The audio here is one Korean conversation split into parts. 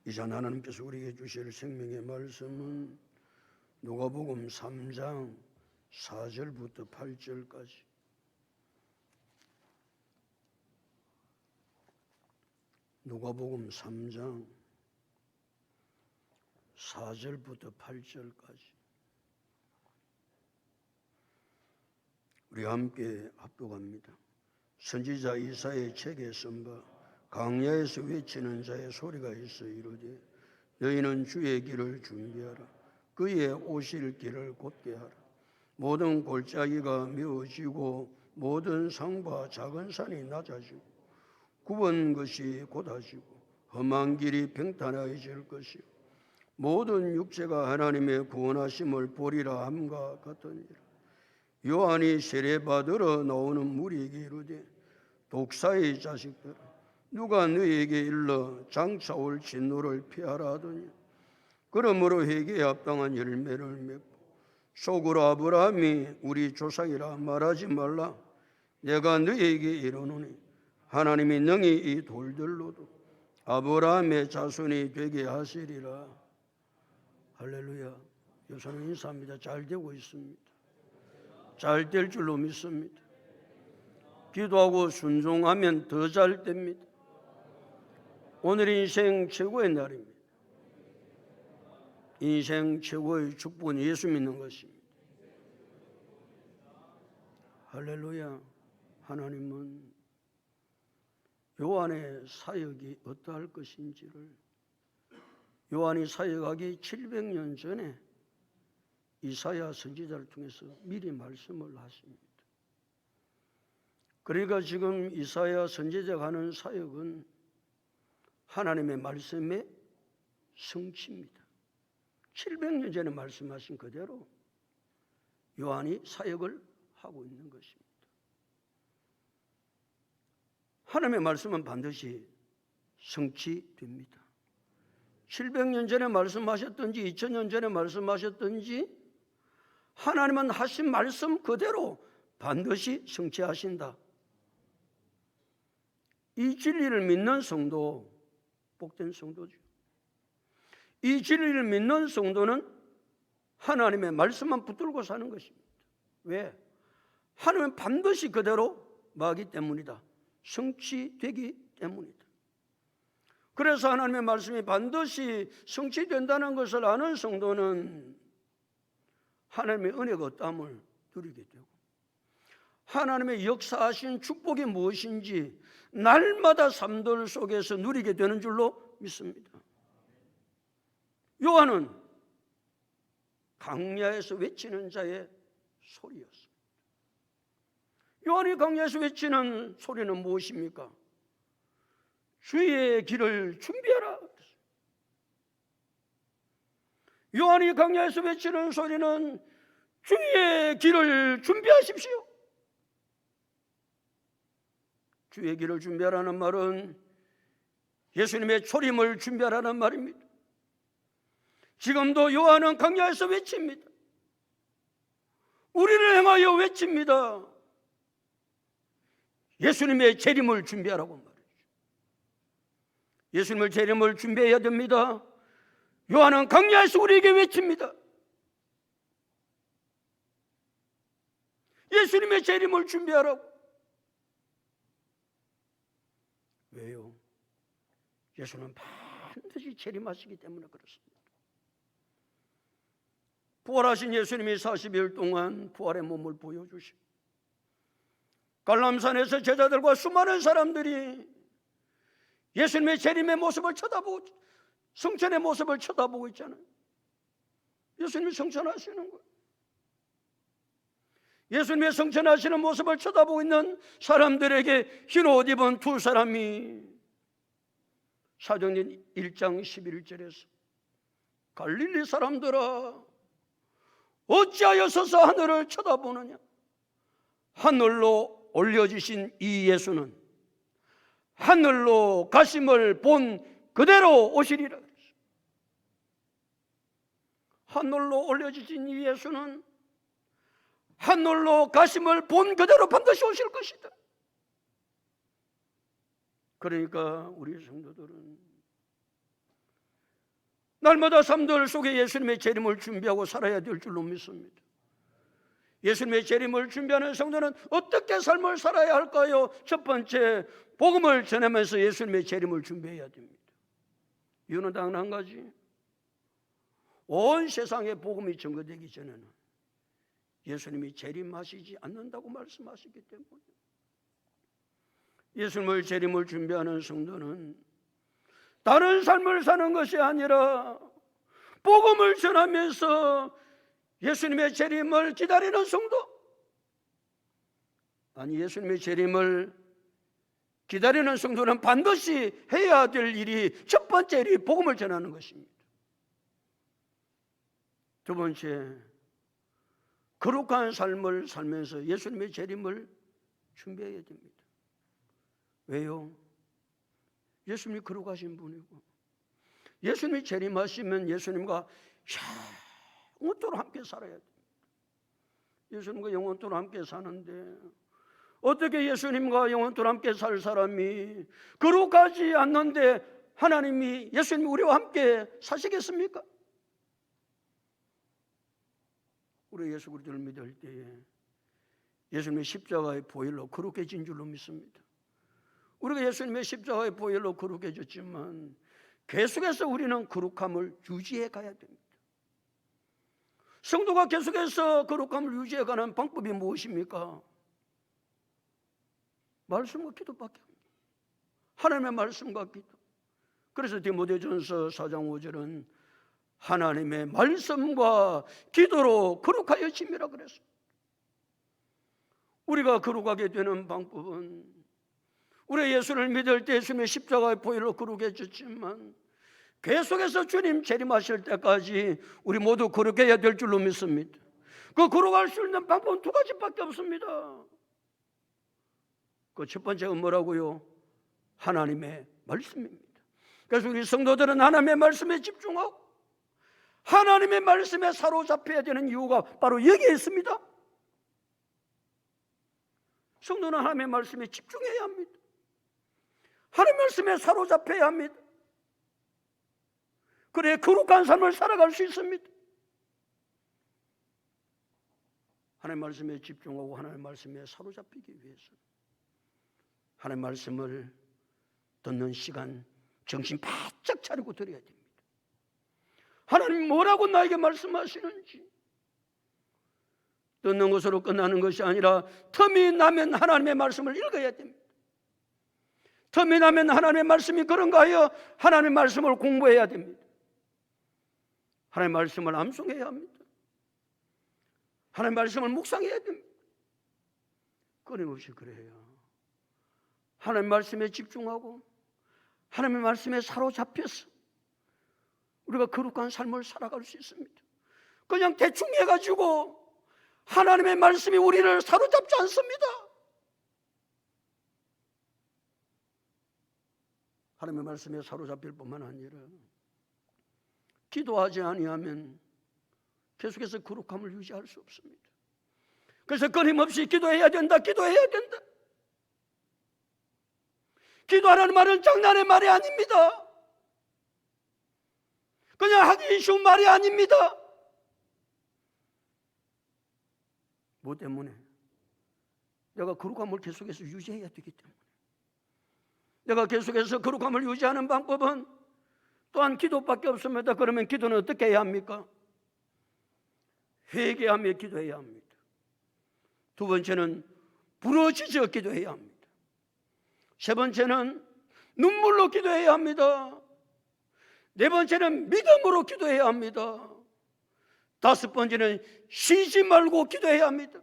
이제 하나님께서 우리에게 주실 생명의 말씀은 누가복음 3장 4절부터 8절까지. 누가복음 3장 4절부터 8절까지. 우리 함께 합독합니다. 선지자 이사야의 책에 쓴 바 광야에서 외치는 자의 소리가 있어 이르되 너희는 주의 길을 준비하라. 그의 오실 길을 곧게 하라. 모든 골짜기가 메어지고 모든 산과 작은 산이 낮아지고 굽은 것이 곧아지고 험한 길이 평탄해질 것이요 모든 육체가 하나님의 구원하심을 보리라 함과 같으니라. 요한이 세례받으러 나오는 무리에게 이르되 독사의 자식들아 누가 너희에게 일러 장차 올 진노를 피하라 하더니 그러므로 회개에 합당한 열매를 맺고 속으로 아브라함이 우리 조상이라 말하지 말라. 내가 너희에게 이르노니 하나님이 능히 이 돌들로도 아브라함의 자손이 되게 하시리라. 할렐루야. 여러분 인사합니다. 잘 되고 있습니다. 잘 될 줄로 믿습니다. 기도하고 순종하면 더 잘 됩니다. 오늘 인생 최고의 날입니다. 인생 최고의 축복은 예수 믿는 것입니다. 할렐루야. 하나님은 요한의 사역이 어떠할 것인지를 요한이 사역하기 700년 전에 이사야 선지자를 통해서 미리 말씀을 하십니다. 그러니까 지금 이사야 선지자가 하는 사역은 하나님의 말씀의 성취입니다. 700년 전에 말씀하신 그대로 요한이 사역을 하고 있는 것입니다. 하나님의 말씀은 반드시 성취됩니다. 700년 전에 말씀하셨든지 2000년 전에 말씀하셨든지 하나님은 하신 말씀 그대로 반드시 성취하신다. 이 진리를 믿는 성도 복된 성도죠. 이 진리를 믿는 성도는 하나님의 말씀만 붙들고 사는 것입니다. 왜? 하나님은 반드시 그대로 말하기 때문이다. 성취되기 때문이다. 그래서 하나님의 말씀이 반드시 성취된다는 것을 아는 성도는 하나님의 은혜가 어떠함을 누리게 되고 하나님의 역사하신 축복이 무엇인지 날마다 삶들 속에서 누리게 되는 줄로 믿습니다. 요한은 광야에서 외치는 자의 소리였습니다. 요한이 광야에서 외치는 소리는 무엇입니까? 주의 길을 준비하라. 요한이 광야에서 외치는 소리는 주의 길을 준비하십시오. 주의 길을 준비하라는 말은 예수님의 초림을 준비하라는 말입니다. 지금도 요한은 광야에서 외칩니다. 우리를 향하여 외칩니다. 예수님의 재림을 준비하라고 말이죠. 예수님의 재림을 준비해야 됩니다. 요한은 광야에서 우리에게 외칩니다. 예수님의 재림을 준비하라고. 왜요? 예수는 반드시 재림하시기 때문에 그렇습니다. 부활하신 예수님이 40일 동안 부활의 몸을 보여주시고 갈람산에서 제자들과 수많은 사람들이 예수님의 재림의 모습을 쳐다보고 성천의 모습을 쳐다보고 있잖아요. 예수님이 성천하시는 거예요. 예수님의 성천하시는 모습을 쳐다보고 있는 사람들에게 흰 옷 입은 두 사람이 사도행전 1장 11절에서 갈릴리 사람들아 어찌하여 서서 하늘을 쳐다보느냐. 하늘로 올려지신 이 예수는 하늘로 가심을 본 그대로 오시리라. 하늘로 올려지신 이 예수는 하늘로 가심을 본 그대로 반드시 오실 것이다. 그러니까 우리 성도들은 날마다 삶들 속에 예수님의 재림을 준비하고 살아야 될 줄로 믿습니다. 예수님의 재림을 준비하는 성도는 어떻게 삶을 살아야 할까요? 첫 번째, 복음을 전하면서 예수님의 재림을 준비해야 됩니다. 이유는 단 한 가지, 온 세상에 복음이 전거되기 전에는 예수님이 재림하시지 않는다고 말씀하시기 때문에 예수님의 재림을 준비하는 성도는 다른 삶을 사는 것이 아니라 복음을 전하면서 예수님의 재림을 기다리는 성도, 아니 예수님의 재림을 기다리는 성도는 반드시 해야 될 일이, 첫 번째 일이 복음을 전하는 것입니다. 두 번째, 거룩한 삶을 살면서 예수님의 재림을 준비해야 됩니다. 왜요? 예수님이 거룩하신 분이고 예수님이 재림하시면 예수님과 영원토록 함께 살아야 됩니다. 예수님과 영원토록 함께 사는데 어떻게 예수님과 영원토록 함께 살 사람이 거룩하지 않는데 하나님이, 예수님이 우리와 함께 사시겠습니까? 우리 예수 그리스도를 믿을 때에 예수님의 십자가의 보혈로 거룩해진 줄로 믿습니다. 우리가 예수님의 십자가의 보혈로 거룩해졌지만 계속해서 우리는 거룩함을 유지해 가야 됩니다. 성도가 계속해서 거룩함을 유지해 가는 방법이 무엇입니까? 말씀과 기도밖에 없습니다. 하나님의 말씀과 기도. 그래서 디모데전서 4장 5절은 하나님의 말씀과 기도로 거룩하여 짐이라 그랬습니다. 우리가 거룩하게 되는 방법은 우리 예수를 믿을 때 예수님의 십자가의 보혈로 거룩해졌지만 계속해서 주님 재림하실 때까지 우리 모두 거룩해야 될 줄로 믿습니다. 그 거룩할 수 있는 방법은 두 가지밖에 없습니다. 그 첫 번째가 뭐라고요? 하나님의 말씀입니다. 그래서 우리 성도들은 하나님의 말씀에 집중하고 하나님의 말씀에 사로잡혀야 되는 이유가 바로 여기에 있습니다. 성도는 하나님의 말씀에 집중해야 합니다. 하나님의 말씀에 사로잡혀야 합니다. 그래야 거룩한 삶을 살아갈 수 있습니다. 하나님의 말씀에 집중하고 하나님의 말씀에 사로잡히기 위해서 하나님의 말씀을 듣는 시간 정신 바짝 차리고 들어야 됩니다. 하나님 뭐라고 나에게 말씀하시는지, 듣는 것으로 끝나는 것이 아니라 틈이 나면 하나님의 말씀을 읽어야 됩니다. 틈이 나면 하나님의 말씀이 그런가 하여 하나님의 말씀을 공부해야 됩니다. 하나님의 말씀을 암송해야 합니다. 하나님의 말씀을 묵상해야 됩니다. 끊임없이 그래야 하나님의 말씀에 집중하고 하나님의 말씀에 사로잡혀서 우리가 거룩한 삶을 살아갈 수 있습니다. 그냥 대충 해가지고 하나님의 말씀이 우리를 사로잡지 않습니다. 하나님의 말씀에 사로잡힐 뿐만 아니라 기도하지 아니하면 계속해서 거룩함을 유지할 수 없습니다. 그래서 끊임없이 기도해야 된다, 기도해야 된다. 기도하라는 말은 장난의 말이 아닙니다. 그냥 하기 쉬운 말이 아닙니다. 뭐 때문에? 내가 거룩함을 계속해서 유지해야 되기 때문에. 내가 계속해서 거룩함을 유지하는 방법은 또한 기도밖에 없습니다. 그러면 기도는 어떻게 해야 합니까? 회개하며 기도해야 합니다. 두 번째는 부르짖어 기도해야 합니다. 세 번째는 눈물로 기도해야 합니다. 네 번째는 믿음으로 기도해야 합니다. 다섯 번째는 쉬지 말고 기도해야 합니다.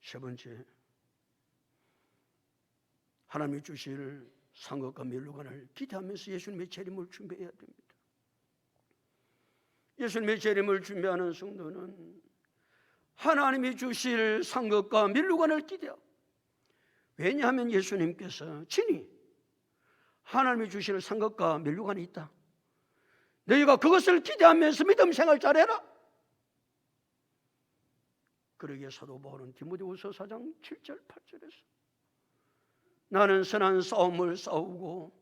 세 번째, 하나님이 주실 상급과 멸류관을 기대하면서 예수님의 재림을 준비해야 됩니다. 예수님의 재림을 준비하는 성도는 하나님이 주실 상급과 멸류관을 기대하고, 왜냐하면 예수님께서 친히 하나님이 주실 상급과 멸류관이 있다. 너희가 그것을 기대하면서 믿음 생활 잘해라. 그러기에 사도 바울은 디모데후서 4장 7절 8절에서 나는 선한 싸움을 싸우고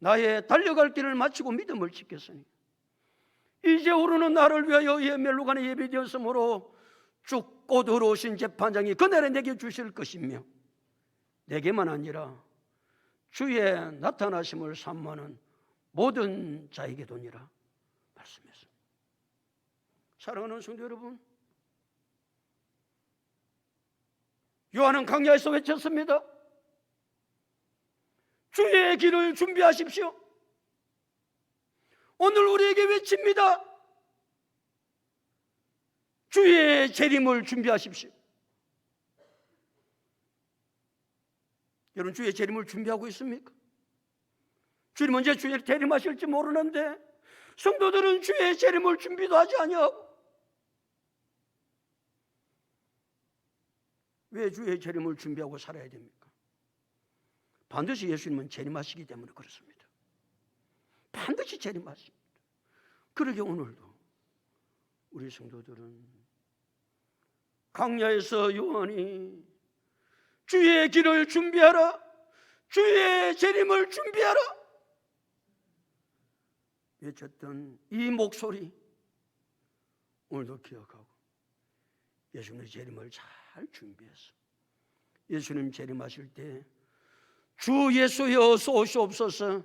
나의 달려갈 길을 마치고 믿음을 지켰으니 이제 오르는 나를 위하여 이 멸루관에 예비되었으므로 죽고 들어오신 재판장이 그날에 내게 주실 것이며 내게만 아니라 주의 나타나심을 산모하는 모든 자에게 도니라 말씀했습니다. 사랑하는 성도 여러분, 요한은 강야에서 외쳤습니다. 주의 길을 준비하십시오. 오늘 우리에게 외칩니다. 주의 재림을 준비하십시오. 여러분, 주의 재림을 준비하고 있습니까? 주님 언제 주의 재림하실지 모르는데 성도들은 주의 재림을 준비도 하지 아니하고 왜 주의 재림을 준비하고 살아야 됩니까? 반드시 예수님은 재림하시기 때문에 그렇습니다. 반드시 재림하십니다. 그러게 오늘도 우리 성도들은 강야에서 요한이 주의 길을 준비하라, 주의 재림을 준비하라 외쳤던 이 목소리 오늘도 기억하고 예수님의 재림을 잘 준비해서 예수님 재림하실 때 주 예수여 어서 오시옵소서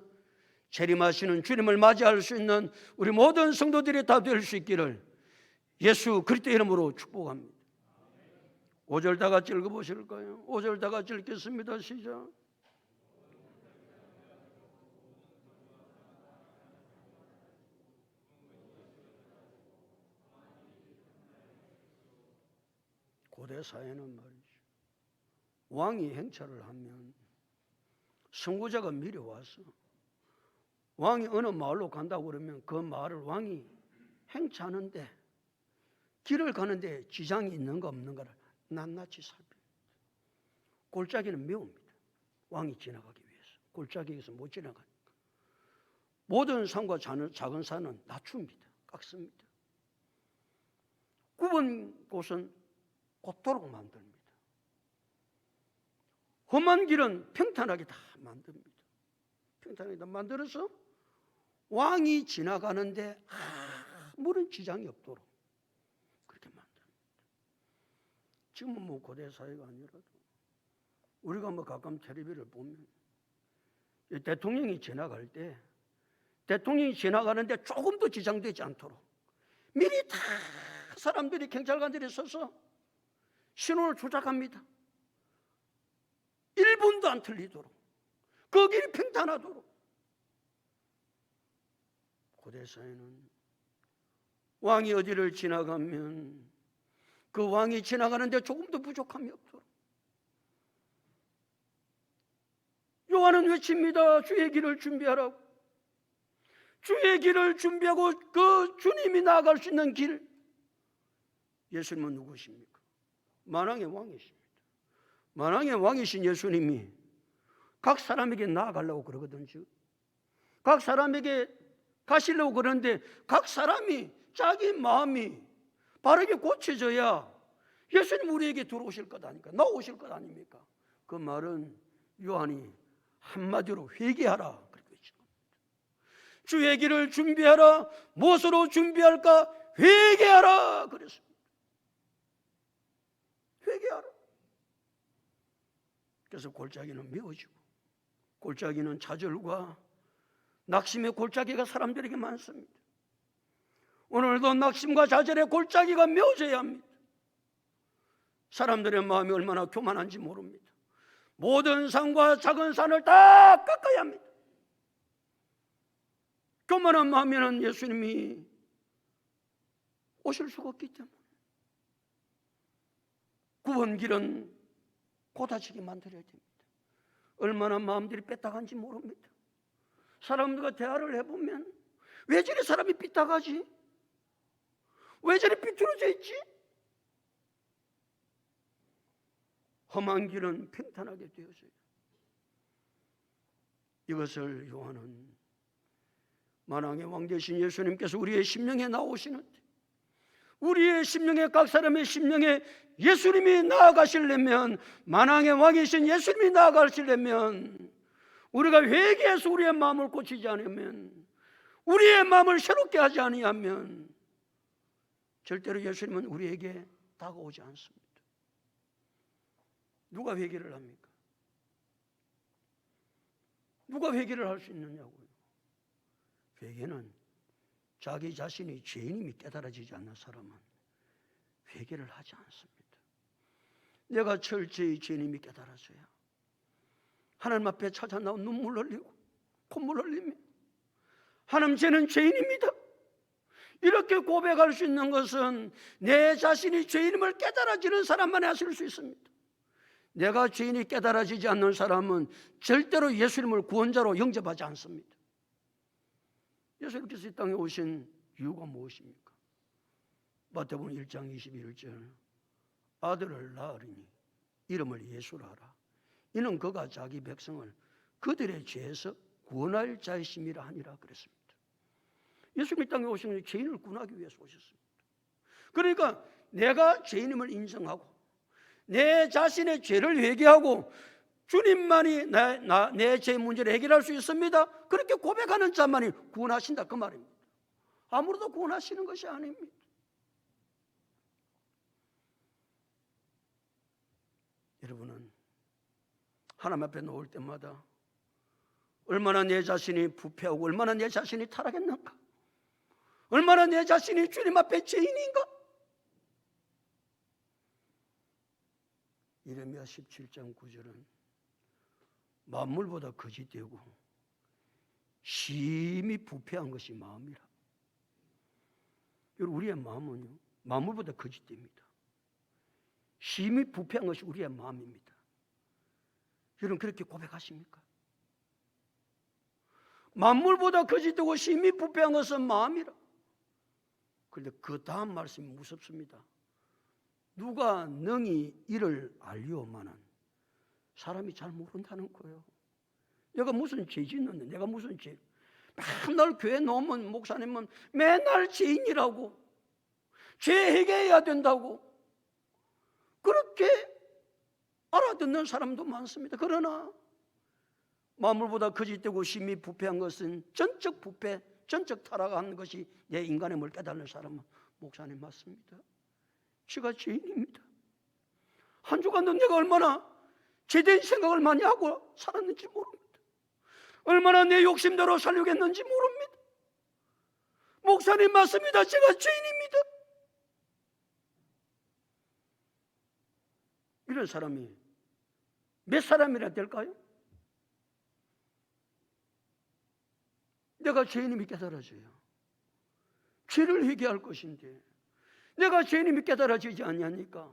재림하시는 주님을 맞이할 수 있는 우리 모든 성도들이 다 될 수 있기를 예수 그리스도의 이름으로 축복합니다. 5절 다 같이 읽어보실까요? 5절 다 같이 읽겠습니다. 시작. 고대 사회는 말이죠, 왕이 행차를 하면 선구자가 미리 와서 왕이 어느 마을로 간다고 그러면 그 마을을 왕이 행차하는데 길을 가는데 지장이 있는가 없는가를 낱낱이 살펴요. 골짜기는 메웁니다. 왕이 지나가기 위해서. 골짜기에서 못 지나가니까. 모든 산과 작은 산은 낮춥니다. 깎습니다. 굽은 곳은 곧도록 만듭니다. 험한 길은 평탄하게 다 만듭니다. 평탄하게 다 만들어서 왕이 지나가는데 아무런 지장이 없도록 그렇게 만듭니다. 지금은 뭐 고대 사회가 아니라도 우리가 뭐 가끔 텔레비를 보면 대통령이 지나갈 때 대통령이 지나가는데 조금도 지장되지 않도록 미리 다 사람들이 경찰관들이 서서 신호를 조작합니다. 1분도 안 틀리도록 그 길이 평탄하도록. 고대 사회는 왕이 어디를 지나가면 그 왕이 지나가는데 조금도 부족함이 없도록 요한은 외칩니다. 주의 길을 준비하라고. 주의 길을 준비하고 그 주님이 나아갈 수 있는 길. 예수님은 누구십니까? 만왕의 왕이십니다. 만왕의 왕이신 예수님이 각 사람에게 나아가려고 그러거든요. 각 사람에게 가시려고 그러는데 각 사람이 자기 마음이 바르게 고쳐져야 예수님 우리에게 들어오실 것 아닙니까? 나오실 것 아닙니까? 그 말은 요한이 한마디로 회개하라 그렇게 외친 겁니다. 주의 길을 준비하라. 무엇으로 준비할까? 회개하라 그랬습니다. 회개하라. 그래서 골짜기는 메워지고 골짜기는 좌절과 낙심의 골짜기가 사람들에게 많습니다. 오늘도 낙심과 좌절의 골짜기가 메워져야 합니다. 사람들의 마음이 얼마나 교만한지 모릅니다. 모든 산과 작은 산을 다 깎아야 합니다. 교만한 마음에는 예수님이 오실 수가 없기 때문에 굽은 길은 고다지게 만들어야 됩니다. 얼마나 마음들이 삐딱한지 모릅니다. 사람들과 대화를 해보면 왜 저리 사람이 삐딱하지? 왜 저리 삐뚤어져 있지? 험한 길은 평탄하게 되어져요. 이것을 요한은 만왕의 왕 되신 예수님께서 우리의 심령에 나오시는데 우리의 심령에 각 사람의 심령에 예수님이 나아가시려면 만왕의 왕이신 예수님이 나아가시려면 우리가 회개해서 우리의 마음을 고치지 않으면, 우리의 마음을 새롭게 하지 아니하면 절대로 예수님은 우리에게 다가오지 않습니다. 누가 회개를 합니까? 누가 회개를 할 수 있느냐고요. 회개는 자기 자신이 죄인임이 깨달아지지 않는 사람은 회개를 하지 않습니다. 내가 철저히 죄인임이 깨달아져야 하나님 앞에 찾아 나온 눈물 흘리고 콧물 흘리며 하나님, 저는 죄인입니다, 이렇게 고백할 수 있는 것은 내 자신이 죄인임을 깨달아지는 사람만이 하실 수 있습니다. 내가 죄인이 깨달아지지 않는 사람은 절대로 예수님을 구원자로 영접하지 않습니다. 예수님께서 이 땅에 오신 이유가 무엇입니까? 마태복음 1장 21절, 아들을 낳으리니 이름을 예수라 하라. 이는 그가 자기 백성을 그들의 죄에서 구원할 자이심이라 하니라 그랬습니다. 예수님이 이 땅에 오신 것은 죄인을 구원하기 위해서 오셨습니다. 그러니까 내가 죄인임을 인정하고 내 자신의 죄를 회개하고 주님만이 내 죄 문제를 해결할 수 있습니다, 그렇게 고백하는 자만이 구원하신다, 그 말입니다. 아무도 구원하시는 것이 아닙니다. 여러분은 하나님 앞에 놓을 때마다 얼마나 내 자신이 부패하고 얼마나 내 자신이 타락했는가, 얼마나 내 자신이 주님 앞에 죄인인가. 이레미야 17장 9절은 만물보다 거짓되고 심히 부패한 것이 마음이라. 여러분, 우리의 마음은요, 만물보다 거짓됩니다. 심히 부패한 것이 우리의 마음입니다. 여러분, 그렇게 고백하십니까? 만물보다 거짓되고 심히 부패한 것은 마음이라. 그런데 그 다음 말씀이 무섭습니다. 누가 능히 이를 알리오마는 사람이 잘 모른다는 거예요. 내가 무슨 죄 짓는데, 내가 무슨 죄, 맨날 교회 나오면 목사님은 맨날 죄인이라고, 죄 해결해야 된다고 그렇게 알아듣는 사람도 많습니다. 그러나 만물보다 거짓되고 심히 부패한 것은 전적 부패, 전적 타락한 것이 내 인간임을 깨닫는 사람은 목사님 맞습니다. 제가 죄인입니다. 한 주간도 내가 얼마나 제대인 생각을 많이 하고 살았는지 모릅니다. 얼마나 내 욕심대로 살려고 했는지 모릅니다. 목사님 맞습니다. 제가 죄인입니다. 이런 사람이 몇 사람이나 될까요? 내가 죄인임이 깨달아져요. 죄를 회개할 것인데 내가 죄인임이 깨달아지지 않냐니까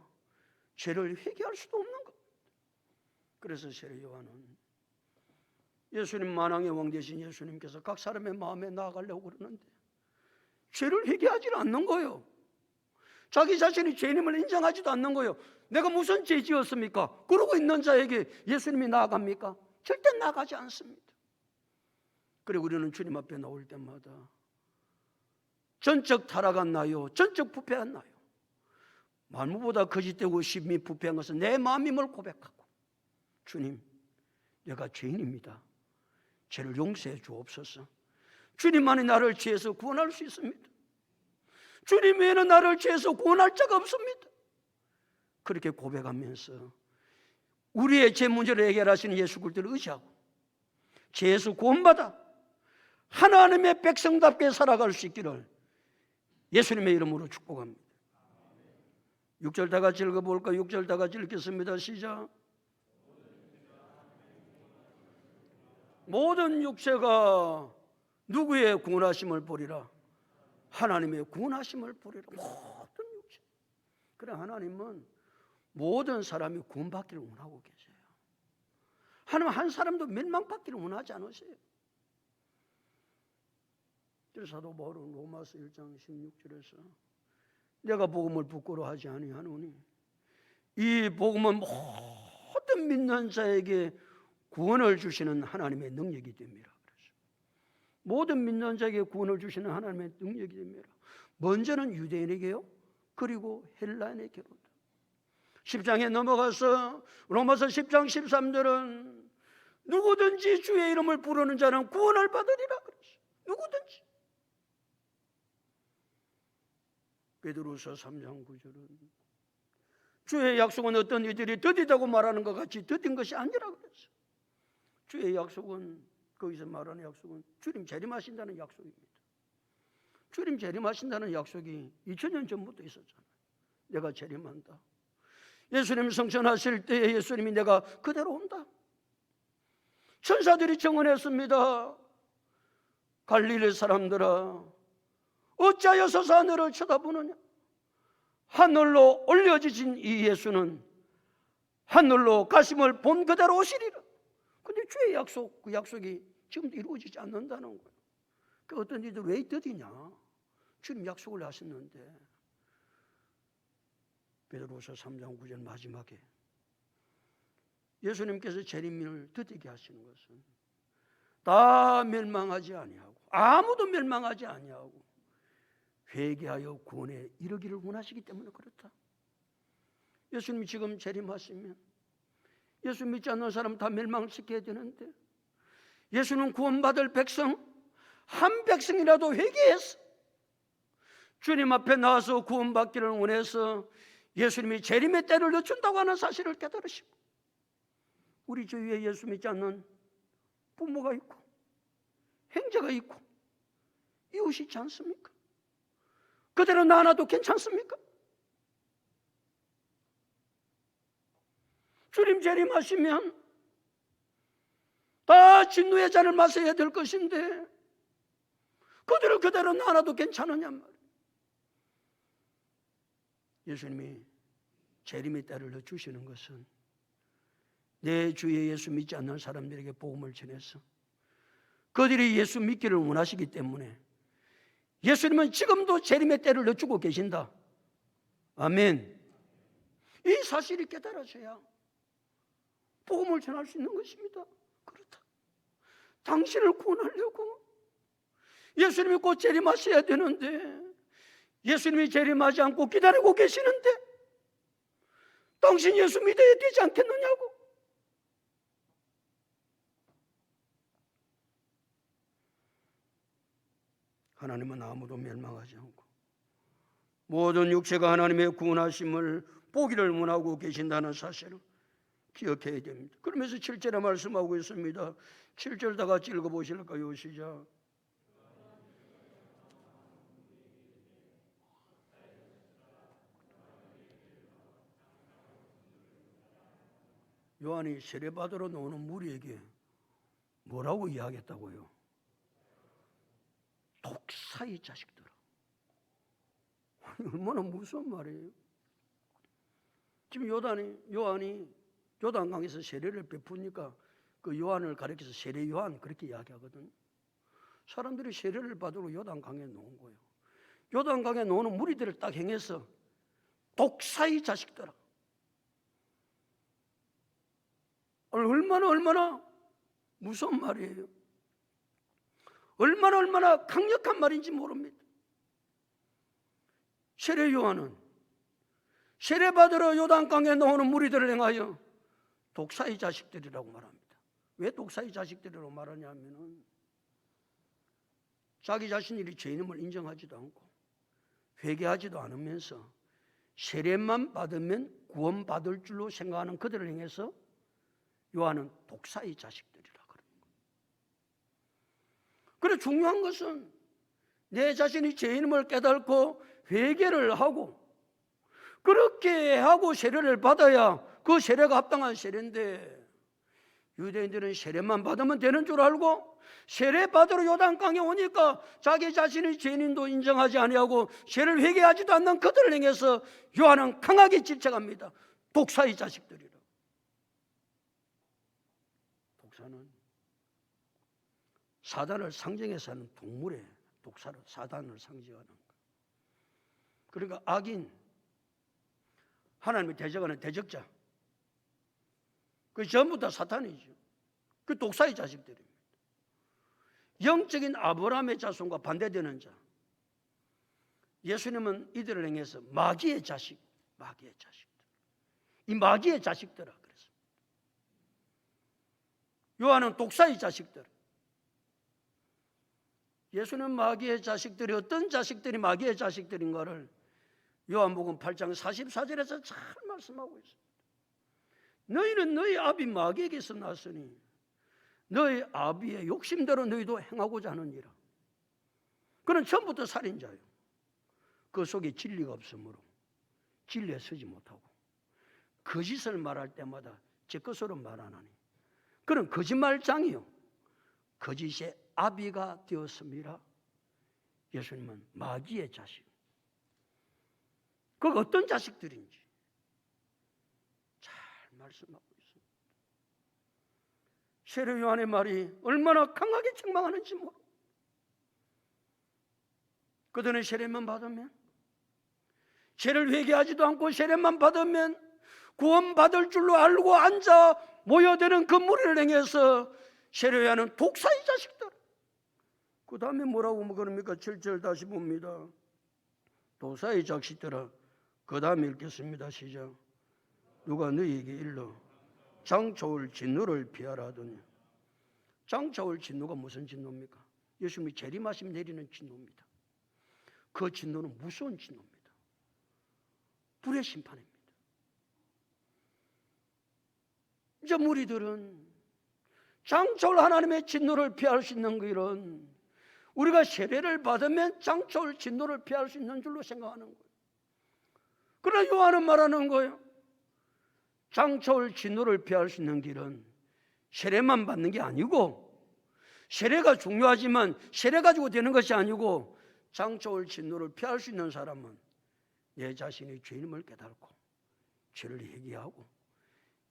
죄를 회개할 수도 없는 것. 그래서 세례 요한은 예수님, 만왕의 왕 되신 예수님께서 각 사람의 마음에 나아가려고 그러는데 죄를 회개하지는 않는 거예요. 자기 자신이 죄인임을 인정하지도 않는 거예요. 내가 무슨 죄 지었습니까? 그러고 있는 자에게 예수님이 나아갑니까? 절대 나아가지 않습니다. 그리고 우리는 주님 앞에 나올 때마다 전적 타락한 나요, 전적 부패한 나요, 만물보다 거짓되고 심히 부패한 것은 내 마음임을 고백하고, 주님, 내가 죄인입니다. 죄를 용서해 주옵소서. 주님만이 나를 죄에서 구원할 수 있습니다. 주님 외에는 나를 죄에서 구원할 자가 없습니다. 그렇게 고백하면서 우리의 죄 문제를 해결하시는 예수 그리스도를 의지하고 죄에서 구원받아 하나님의 백성답게 살아갈 수 있기를 예수님의 이름으로 축복합니다. 6절 다 같이 읽어볼까요? 6절 다 같이 읽겠습니다. 시작. 모든 육체가 누구의 구원하심을 보리라? 하나님의 구원하심을 보리라. 모든 육체. 그래, 하나님은 모든 사람이 구원받기를 원하고 계세요. 하나님 한 사람도 멸망받기를 원하지 않으세요. 그래서 사도 바울은 로마서 1장 16절에서 내가 복음을 부끄러워하지 아니하노니 이 복음은 모든 믿는 자에게 구원을 주시는 하나님의 능력이 됩니다. 모든 믿는 자에게 구원을 주시는 하나님의 능력이 됩니다. 먼저는 유대인에게요, 그리고 헬라인에게로다. 10장에 넘어가서 로마서 10장 13절은 누구든지 주의 이름을 부르는 자는 구원을 받으리라 그랬어요. 누구든지. 베드로서 3장 9절은 주의 약속은 어떤 이들이 더디다고 말하는 것 같이 더딘 것이 아니라 그랬어요. 주의 약속은, 거기서 말하는 약속은 주님 재림하신다는 약속입니다. 주님 재림하신다는 약속이 2000년 전부터 있었잖아요. 내가 재림한다. 예수님 성천하실 때에 예수님이 내가 그대로 온다. 천사들이 증언했습니다. 갈릴리 사람들아, 어찌하여 서서 하늘을 쳐다보느냐? 하늘로 올려지신 이 예수는 하늘로 가심을 본 그대로 오시리라. 근데 주의 약속, 그 약속이 지금도 이루어지지 않는다는 거예요. 그 어떤 이들 왜 더디냐? 주님 약속을 하셨는데. 베드로서 3장 9절 마지막에 예수님께서 재림을 더디게 하시는 것은 다 멸망하지 아니하고, 아무도 멸망하지 아니하고 회개하여 구원에 이르기를 원하시기 때문에 그렇다. 예수님이 지금 재림하시면 예수 믿지 않는 사람 다 멸망시켜야 되는데, 예수는 구원받을 백성 한 백성이라도 회개해서 주님 앞에 나와서 구원받기를 원해서 예수님이 재림의 때를 늦춘다고 하는 사실을 깨달으시고, 우리 주위에 예수 믿지 않는 부모가 있고 형제가 있고 이웃이 있지 않습니까? 그대로 나눠도 괜찮습니까? 주님 재림하시면 다 진노의 잔을 마셔야 될 것인데 그들을 그대로 나눠도 괜찮으냔 말이에요. 예수님이 재림의 때를 늦추시는 것은 내 주의 예수 믿지 않는 사람들에게 복음을 전해서 그들이 예수 믿기를 원하시기 때문에 예수님은 지금도 재림의 때를 늦추고 계신다. 아멘. 이 사실이 깨달아져야 복음을 전할 수 있는 것입니다. 그렇다. 당신을 구원하려고 예수님이 곧 재림하셔야 되는데 예수님이 재림하지 않고 기다리고 계시는데 당신 예수 믿어야 되지 않겠느냐고. 하나님은 아무도 멸망하지 않고 모든 육체가 하나님의 구원하심을 보기를 원하고 계신다는 사실을 기억해야 됩니다. 그러면서 7절에 말씀하고 있습니다. 7절 다 같이 읽어보실까요? 시작. 요한이 세례받으러 나오는 무리에게 뭐라고 이야기했다고요? 독사의 자식들아. 얼마나 무서운 말이에요. 지금 요한이 요단강에서 세례를 베푸니까 그 요한을 가리켜서 세례 요한 그렇게 이야기하거든요. 사람들이 세례를 받으러 요단강에 놓은 거예요. 요단강에 놓는 무리들을 딱 행해서 독사의 자식들아. 얼마나 무서운 말이에요. 얼마나 강력한 말인지 모릅니다. 세례 요한은 세례받으러 요단강에 나오는 무리들을 행하여 독사의 자식들이라고 말합니다. 왜 독사의 자식들이라고 말하냐면은 자기 자신이 죄인임을 인정하지도 않고 회개하지도 않으면서 세례만 받으면 구원받을 줄로 생각하는 그들을 행해서 요한은 독사의 자식들이라 그러는 거예요. 그래 중요한 것은 내 자신이 죄인임을 깨닫고 회개를 하고 그렇게 하고 세례를 받아야 그 세례가 합당한 세례인데, 유대인들은 세례만 받으면 되는 줄 알고 세례 받으러 요단강에 오니까 자기 자신의 죄인도 인정하지 아니하고 세례를 회개하지도 않는 그들을 행해서 요한은 강하게 질책합니다. 독사의 자식들이라. 독사는 사단을 상징해서 하는 동물의 독사로 사단을 상징하는 거. 그러니까 악인, 하나님이 대적하는 대적자, 그 전부 다 사탄이죠. 그 독사의 자식들입니다. 영적인 아브라함의 자손과 반대되는 자. 예수님은 이들을 행해서 마귀의 자식들. 이 마귀의 자식들아 그랬습니다. 요한은 독사의 자식들. 예수는 마귀의 자식들이 어떤 자식들이 마귀의 자식들인가를 요한복음 8장 44절에서 잘 말씀하고 있습니다. 너희는 너희 아비 마귀에게서 났으니 너희 아비의 욕심대로 너희도 행하고자 하느니라. 그는 처음부터 살인자요. 그 속에 진리가 없으므로 진리에 서지 못하고 거짓을 말할 때마다 제 것으로 말하나니 그는 거짓말장이요 거짓의 아비가 되었습니다. 예수님은 마귀의 자식. 그 어떤 자식들인지 잘 말씀하고 있습니다. 세례 요한의 말이 얼마나 강하게 책망하는지 모르고 그들은 세례만 받으면 세례를 회개하지도 않고 세례만 받으면 구원받을 줄로 알고 앉아 모여드는 그 무리를 행해서 세례 요한은 독사의 자식들. 그 다음에 뭐라고 그럽니까? 7절 다시 봅니다. 독사의 자식들아. 그 다음에 읽겠습니다. 시작. 누가 너희에게 일러 장차올 진노를 피하라 하더니. 장차올 진노가 무슨 진노입니까? 예수님이 재림하심 내리는 진노입니다. 그 진노는 무서운 진노입니다. 불의 심판입니다. 이제 무리들은 장차올 하나님의 진노를 피할 수 있는 길은 우리가 세례를 받으면 장차올 진노를 피할 수 있는 줄로 생각하는 거예요. 그러나 요한은 말하는 거예요. 장차올 진노를 피할 수 있는 길은 세례만 받는 게 아니고 세례가 중요하지만 세례 가지고 되는 것이 아니고 장차올 진노를 피할 수 있는 사람은 내 자신이 죄인임을 깨닫고 죄를 회개하고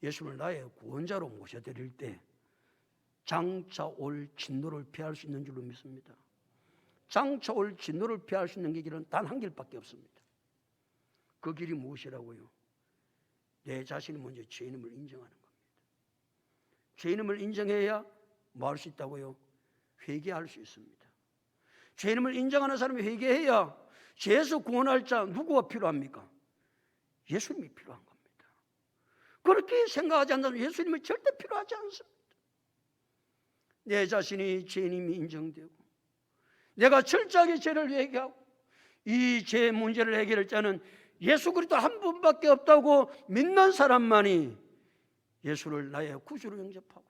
예수를 나의 구원자로 모셔드릴 때 장차올 진노를 피할 수 있는 줄로 믿습니다. 장차올 진노를 피할 수 있는 길은 단 한 길밖에 없습니다. 그 길이 무엇이라고요? 내 자신이 먼저 죄인임을 인정하는 겁니다. 죄인임을 인정해야 뭐 할 수 있다고요? 회개할 수 있습니다. 죄인임을 인정하는 사람이 회개해야 죄에서 구원할 자 누구가 필요합니까? 예수님이 필요한 겁니다. 그렇게 생각하지 않는다면 예수님은 절대 필요하지 않습니다. 내 자신이 죄인임이 인정되고 내가 철저하게 죄를 회개하고 이 죄 문제를 해결할 자는 예수 그리스도 한 분밖에 없다고 믿는 사람만이 예수를 나의 구주로 영접하고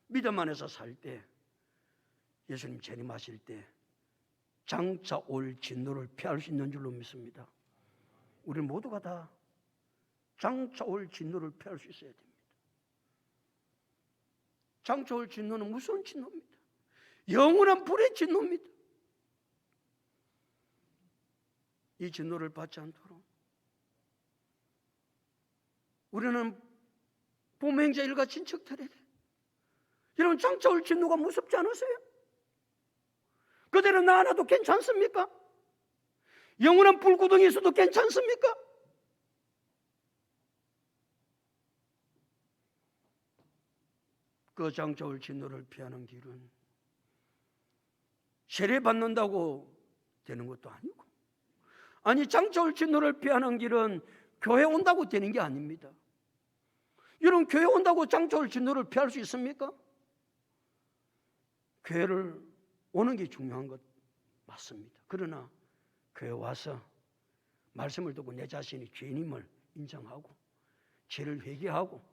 믿음 안에서 살 때 예수님 재림하실 때 장차 올 진노를 피할 수 있는 줄로 믿습니다. 우리 모두가 다 장차 올 진노를 피할 수 있어야 됩니다. 장차 올 진노는 무서운 진노입니다. 영원한 불의 진노입니다. 이 진노를 받지 않도록 우리는 부모행자 일가 친척들에게 여러분 장차 올 진노가 무섭지 않으세요? 그대로 나 하나도 괜찮습니까? 영원한 불구덩이에 있어도 괜찮습니까? 그 장차 올 진노를 피하는 길은 세례 받는다고 되는 것도 아니고 아니 장차 올 진노를 피하는 길은 교회 온다고 되는 게 아닙니다. 여러분 교회 온다고 장차 올 진노를 피할 수 있습니까? 교회를 오는 게 중요한 것 맞습니다. 그러나 교회 와서 말씀을 듣고 내 자신이 죄인임을 인정하고 죄를 회개하고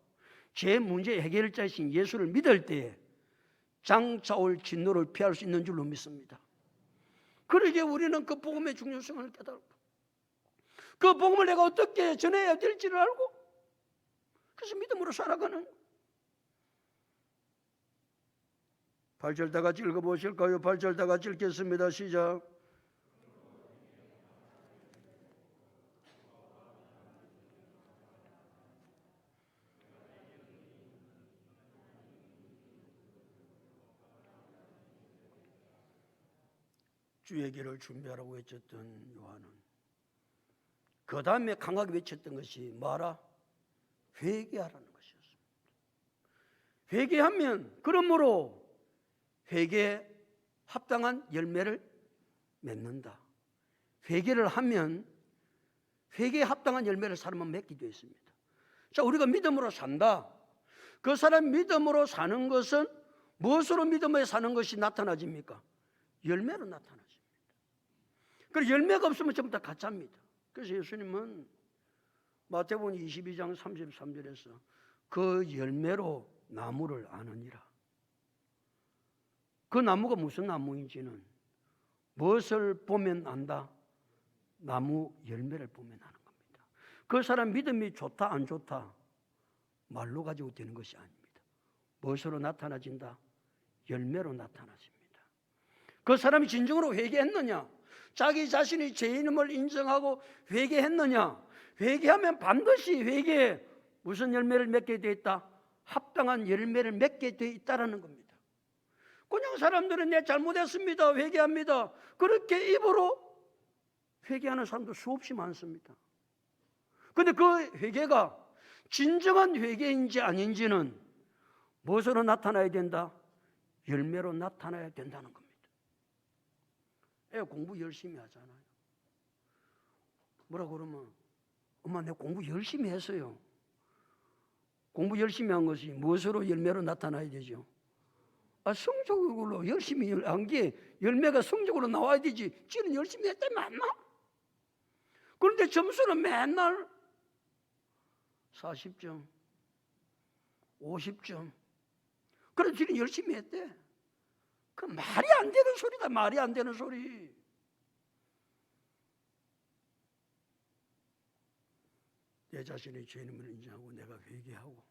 죄 문제 해결자이신 예수를 믿을 때에 장차 올 진노를 피할 수 있는 줄로 믿습니다. 그러기에 우리는 그 복음의 중요성을 깨닫고 그 복음을 내가 어떻게 전해야 될지를 알고 그래서 믿음으로 살아가는 8절 다 같이 읽어보실까요? 8절 다 같이 읽겠습니다. 시작. 주의 길을 준비하라고 외쳤던 요한은 그 다음에 강하게 외쳤던 것이 뭐라? 회개하라는 것이었습니다. 회개하면 그러므로 회개에 합당한 열매를 맺는다. 회개를 하면 회개에 합당한 열매를 사람은 맺기도 했습니다. 자, 우리가 믿음으로 산다. 그 사람 믿음으로 사는 것은 무엇으로 믿음에 사는 것이 나타나집니까? 열매로 나타나집니다. 그리고 열매가 없으면 전부 다 가짜입니다. 그래서 예수님은 마태복음 22장 33절에서 그 열매로 나무를 아느니라. 그 나무가 무슨 나무인지는 무엇을 보면 안다? 나무 열매를 보면 아는 겁니다. 그 사람 믿음이 좋다 안 좋다 말로 가지고 되는 것이 아닙니다. 무엇으로 나타나진다? 열매로 나타나집니다. 그 사람이 진정으로 회개했느냐? 자기 자신이 죄인임을 인정하고 회개했느냐? 회개하면 반드시 회개에 무슨 열매를 맺게 되어 있다? 합당한 열매를 맺게 되어 있다라는 겁니다. 그냥 사람들은 내 잘못했습니다, 회개합니다. 그렇게 입으로 회개하는 사람도 수없이 많습니다. 그런데 그 회개가 진정한 회개인지 아닌지는 무엇으로 나타나야 된다? 열매로 나타나야 된다는 겁니다. 애 공부 열심히 하잖아요. 뭐라 그러면 엄마 내가 공부 열심히 했어요. 공부 열심히 한 것이 무엇으로 열매로 나타나야 되죠? 성적으로 열심히 한 게 열매가 성적으로 나와야 되지. 지는 열심히 했다 맞나? 그런데 점수는 맨날 40점, 50점. 그래서 지는 열심히 했대. 그 말이 안 되는 소리다. 말이 안 되는 소리. 내 자신의 죄인임을 인정하고 내가 회개하고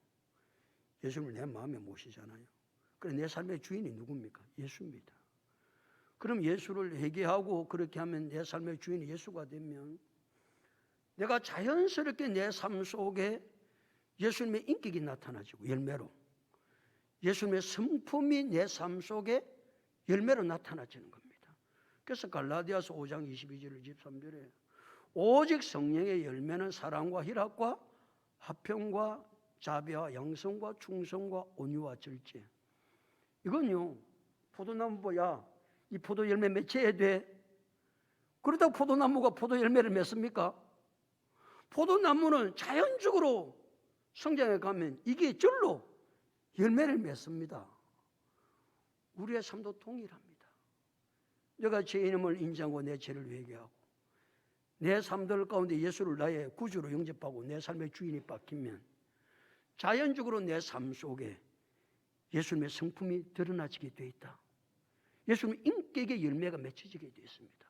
예수님을 내 마음에 모시잖아요. 그래 내 삶의 주인이 누굽니까? 예수입니다. 그럼 예수를 회개하고 그렇게 하면 내 삶의 주인이 예수가 되면 내가 자연스럽게 내 삶 속에 예수님의 인격이 나타나지고 열매로 예수님의 성품이 내 삶 속에 열매로 나타나지는 겁니다. 그래서 갈라디아서 5장 22절 23절에 오직 성령의 열매는 사랑과 희락과 화평과 자비와 양성과 충성과 온유와 절제. 이건요 포도나무 뭐야 이 포도 열매 맺혀야 돼. 그러다가 포도나무가 포도 열매를 맺습니까? 포도나무는 자연적으로 성장해 가면 이게 절로 열매를 맺습니다. 우리의 삶도 동일합니다. 내가 죄인임을 인정하고 내 죄를 회개하고 내 삶들 가운데 예수를 나의 구주로 영접하고 내 삶의 주인이 바뀌면 자연적으로 내 삶 속에 예수님의 성품이 드러나지게 되어 있다. 예수님의 인격의 열매가 맺혀지게 되어 있습니다.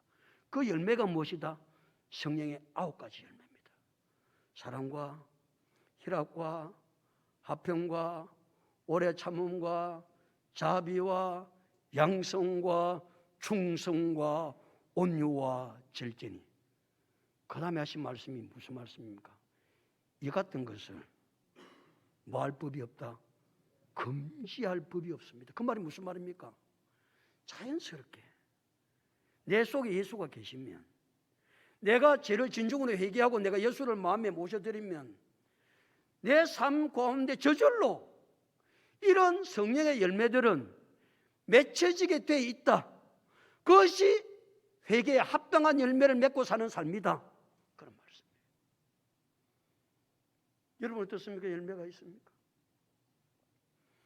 그 열매가 무엇이다? 성령의 9가지 열매입니다. 사랑과 희락과 화평과 오래 참음과 자비와 양성과 충성과 온유와 절제니. 그 다음에 하신 말씀이 무슨 말씀입니까? 이 같은 것을 뭐 할 법이 없다? 금지할 법이 없습니다. 그 말이 무슨 말입니까? 자연스럽게 내 속에 예수가 계시면 내가 죄를 진정으로 회개하고 내가 예수를 마음에 모셔드리면 내 삶 가운데 저절로 이런 성령의 열매들은 맺혀지게 돼 있다. 그것이 회개에 합당한 열매를 맺고 사는 삶이다. 그런 말씀이에요. 여러분 어떻습니까? 열매가 있습니까?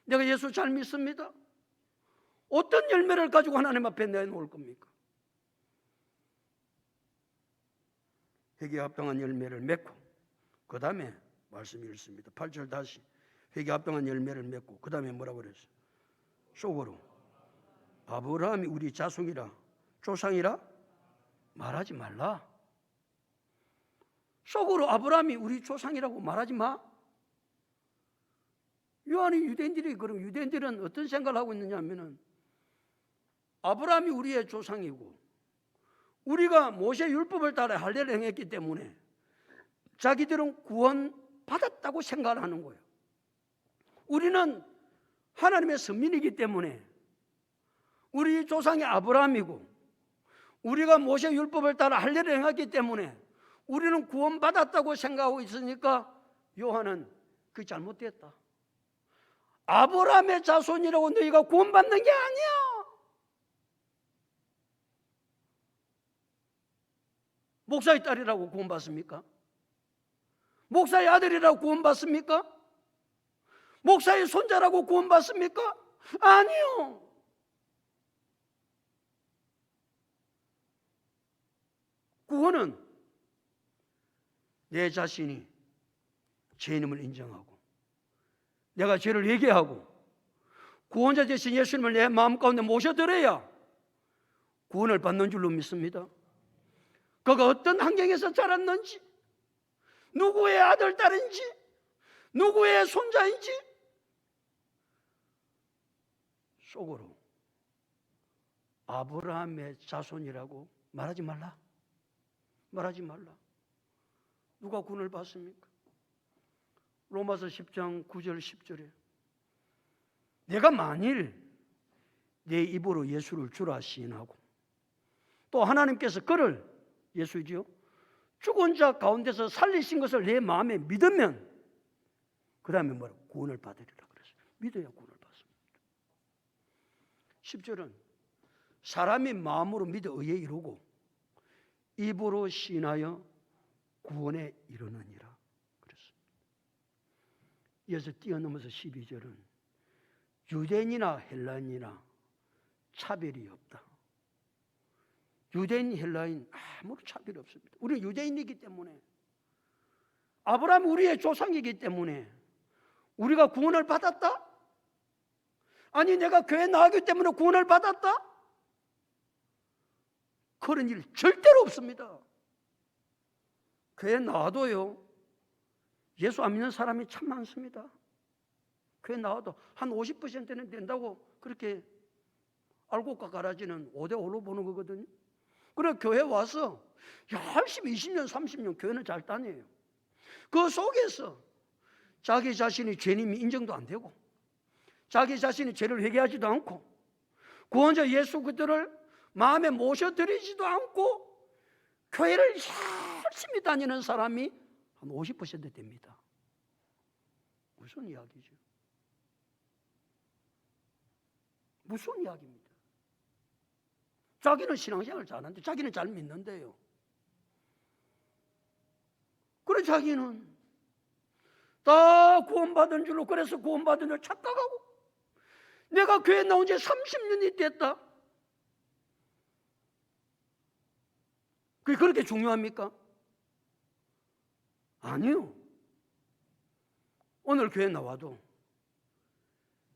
내가 예수 잘 믿습니다. 어떤 열매를 가지고 하나님 앞에 내놓을 겁니까? 회개에 합당한 열매를 맺고 그 다음에 말씀이 읽습니다. 8절 다시 회개에 합당한 열매를 맺고 그 다음에 뭐라고 그랬어요? 속으로 아브라함이 우리 자손이라 조상이라 말하지 말라. 속으로 아브라함이 우리 조상이라고 말하지 마. 요한이 유대인들이 그럼 유대인들은 어떤 생각을 하고 있느냐 하면은 아브라함이 우리의 조상이고 우리가 모세 율법을 따라 할례를 행했기 때문에 자기들은 구원 받았다고 생각을 하는 거예요. 우리는 하나님의 선민이기 때문에 우리 조상이 아브라함이고 우리가 모세 율법을 따라 할례를 행했기 때문에 우리는 구원 받았다고 생각하고 있으니까 요한은 그게 잘못됐다. 아브라함의 자손이라고 너희가 구원받는 게 아니야. 목사의 딸이라고 구원받습니까? 목사의 아들이라고 구원받습니까? 목사의 손자라고 구원받습니까? 아니요. 구원은 내 자신이 죄인임을 인정하고 내가 죄를 회개하고 구원자 되신 예수님을 내 마음 가운데 모셔드려야 구원을 받는 줄로 믿습니다. 그가 어떤 환경에서 자랐는지, 누구의 아들, 딸인지, 누구의 손자인지 속으로 아브라함의 자손이라고 말하지 말라. 말하지 말라. 누가 구원을 받습니까? 로마서 10장 9절 10절에 내가 만일 내 입으로 예수를 주라 시인하고 또 하나님께서 그를 예수지요 죽은 자 가운데서 살리신 것을 내 마음에 믿으면 그 다음에 뭐라 구원을 받으리라 그랬어요. 믿어야 구원을 받습니다. 10절은 사람이 마음으로 믿어 의에 이루고 입으로 시인하여 구원에 이르느니라 그랬습니다. 이어서 뛰어넘어서 12절은 유대인이나 헬라인이나 차별이 없다. 유대인, 헬라인 아무런 차별이 없습니다. 우리는 유대인이기 때문에 아브라함이 우리의 조상이기 때문에 우리가 구원을 받았다? 아니 내가 교회 나가기 때문에 구원을 받았다? 그런 일 절대로 없습니다. 교회 나와도요 예수 안 믿는 사람이 참 많습니다. 교회 나와도 한 50%는 된다고 그렇게 알고 가라지는 5대5로 보는 거거든요. 그래 교회 와서 열심히 20년 30년 교회는 잘 다녀요. 그 속에서 자기 자신이 죄인임이 인정도 안 되고 자기 자신이 죄를 회개하지도 않고 구원자 예수 그리스도를 마음에 모셔드리지도 않고 교회를 열심히 다니는 사람이 한 50% 됩니다. 무슨 이야기죠? 무슨 이야기입니다. 자기는 신앙생활 잘하는데 자기는 잘 믿는데요. 그래 자기는 다 구원받은 줄로 그래서 구원받은 줄 착각하고 내가 교회 나온 지 30년이 됐다. 그게 그렇게 중요합니까? 아니요. 오늘 교회 나와도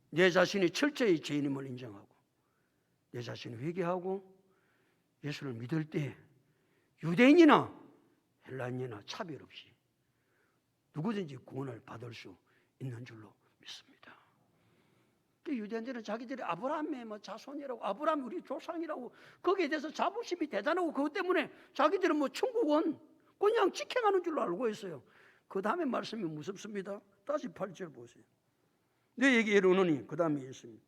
내 자신이 철저히 죄인임을 인정하고 내 자신을 회개하고 예수를 믿을 때 유대인이나 헬라인이나 차별 없이 누구든지 구원을 받을 수 있는 줄로 믿습니다. 유대인들은 자기들이 아브라함의 자손이라고 아브라함이 우리 조상이라고 거기에 대해서 자부심이 대단하고 그것 때문에 자기들은 천국은 그냥 직행하는 줄로 알고 있어요. 그 다음에 말씀이 무섭습니다. 다시 8절 보세요. 너에게 이르노니 그 다음에 있습니다.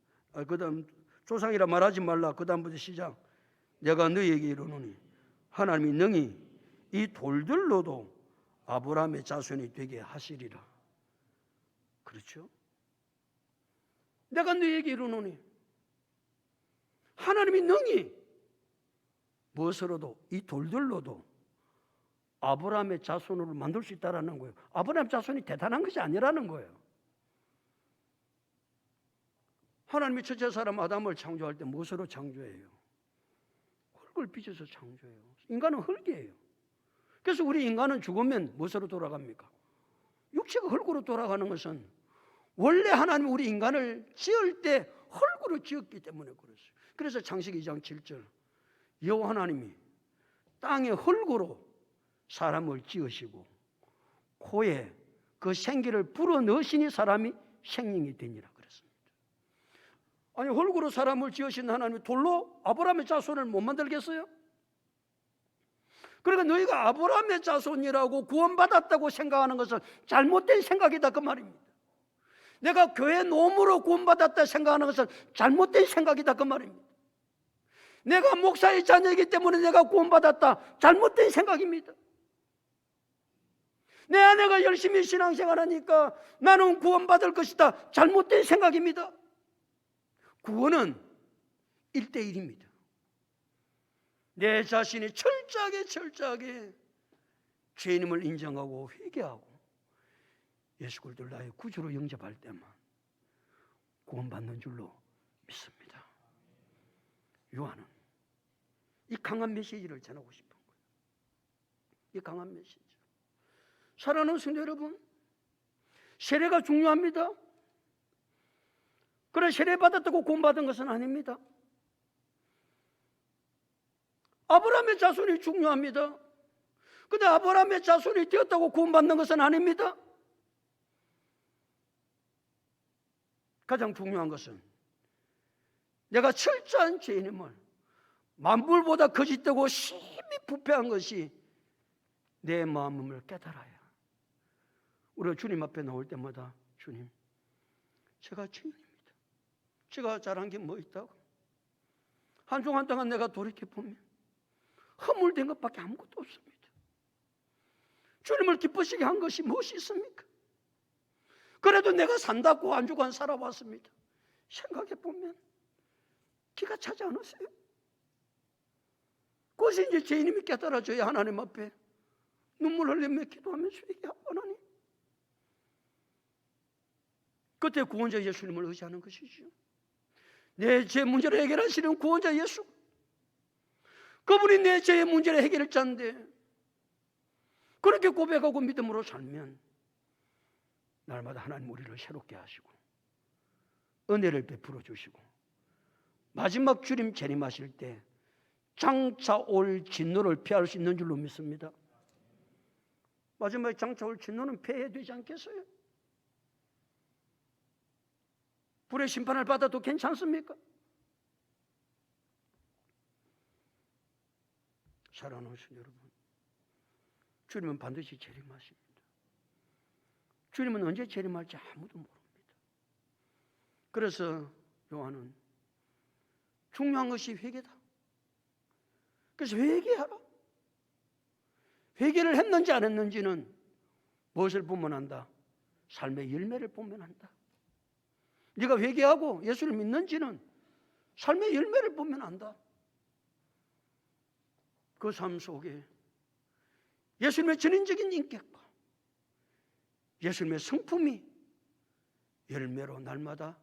그 다음 조상이라 말하지 말라. 그 다음부터 시작. 내가 너에게 이르노니 하나님이 능히 이 돌들로도 아브라함의 자손이 되게 하시리라. 그렇죠? 내가 너에게 이르노니 하나님이 능히 무엇으로도 이 돌들로도 아브라함의 자손으로 만들 수 있다는 거예요. 아브라함 자손이 대단한 것이 아니라는 거예요. 하나님이 첫째 사람 아담을 창조할 때 무엇으로 창조해요? 흙을 빚어서 창조해요. 인간은 흙이에요. 그래서 우리 인간은 죽으면 무엇으로 돌아갑니까? 육체가 흙으로 돌아가는 것은 원래 하나님이 우리 인간을 지을 때 흙으로 지었기 때문에 그렇어요. 그래서 창세기 2장 7절 여호와 하나님이 땅의 흙으로 사람을 지으시고 코에 그 생기를 불어넣으시니 사람이 생명이 되니라 그랬습니다. 아니 흙으로 사람을 지으신 하나님이 돌로 아브라함의 자손을 못 만들겠어요? 그러니까 너희가 아브라함의 자손이라고 구원받았다고 생각하는 것은 잘못된 생각이다 그 말입니다. 내가 교회 노무로 구원받았다 생각하는 것은 잘못된 생각이다 그 말입니다. 내가 목사의 자녀이기 때문에 내가 구원받았다 잘못된 생각입니다. 내 아내가 열심히 신앙생활하니까 나는 구원받을 것이다 잘못된 생각입니다. 구원은 1대1입니다. 내 자신이 철저하게 죄인임을 인정하고 회개하고 예수 그리스도를 나의 구주로 영접할 때만 구원받는 줄로 믿습니다. 요한은 이 강한 메시지를 전하고 싶은 거예요. 이 강한 메시지. 사랑하는 성도 여러분, 세례가 중요합니다. 그래, 세례 받았다고 구원받은 것은 아닙니다. 아브라함의 자손이 중요합니다. 근데 아브라함의 자손이 되었다고 구원받는 것은 아닙니다. 가장 중요한 것은 내가 철저한 죄인임을, 만물보다 거짓되고 심히 부패한 것이 내 마음을 깨달아야 우리가 주님 앞에 나올 때마다 주님, 제가 죄인입니다. 제가 잘한 게 뭐 있다고? 한 주간 동안 내가 돌이켜보면 허물된 것밖에 아무것도 없습니다. 주님을 기쁘시게 한 것이 무엇이 있습니까? 그래도 내가 산다고 한 주간 살아왔습니다. 생각해보면 기가 차지 않으세요? 그것이 이제 죄인임이 깨달아져야 하나님 앞에 눈물 흘리며 기도하면서 얘기하고, 하나님, 그때 구원자 예수님을 의지하는 것이죠. 내 죄 문제를 해결하시는 구원자 예수, 그분이 내 죄의 문제를 해결할 자인데, 그렇게 고백하고 믿음으로 살면 날마다 하나님 우리를 새롭게 하시고 은혜를 베풀어 주시고 마지막 주님 재림하실 때 장차 올 진노를 피할 수 있는 줄로 믿습니다. 마지막에 장차 올 진노는 피해야 되지 않겠어요? 불의 심판을 받아도 괜찮습니까? 사랑하는 여러분, 주님은 반드시 재림하십니다. 주님은 언제 재림할지 아무도 모릅니다. 그래서 요한은 중요한 것이 회개다. 그래서 회개하라. 회개를 했는지 안 했는지는 무엇을 보면 한다? 삶의 열매를 보면 한다. 네가 회개하고 예수를 믿는지는 삶의 열매를 보면 안다. 그 삶 속에 예수님의 전인적인 인격과 예수님의 성품이 열매로 날마다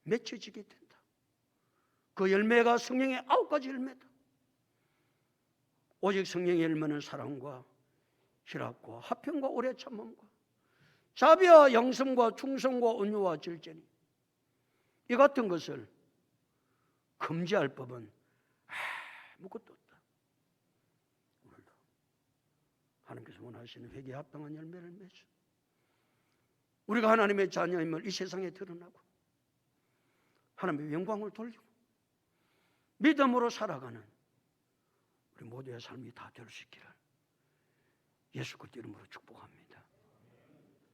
맺혀지게 된다. 그 열매가 성령의 9가지 열매다. 오직 성령의 열매는 사랑과 희락과 화평과 오래 참음과 자비와 양심과 충성과 온유와 절제니, 이 같은 것을 금지할 법은 아무것도 없다. 오늘도 하나님께서 원하시는 회개에 합당한 열매를 맺어 우리가 하나님의 자녀임을 이 세상에 드러나고 하나님의 영광을 돌리고 믿음으로 살아가는 우리 모두의 삶이 다 될 수 있기를 예수 그리스도 이름으로 축복합니다.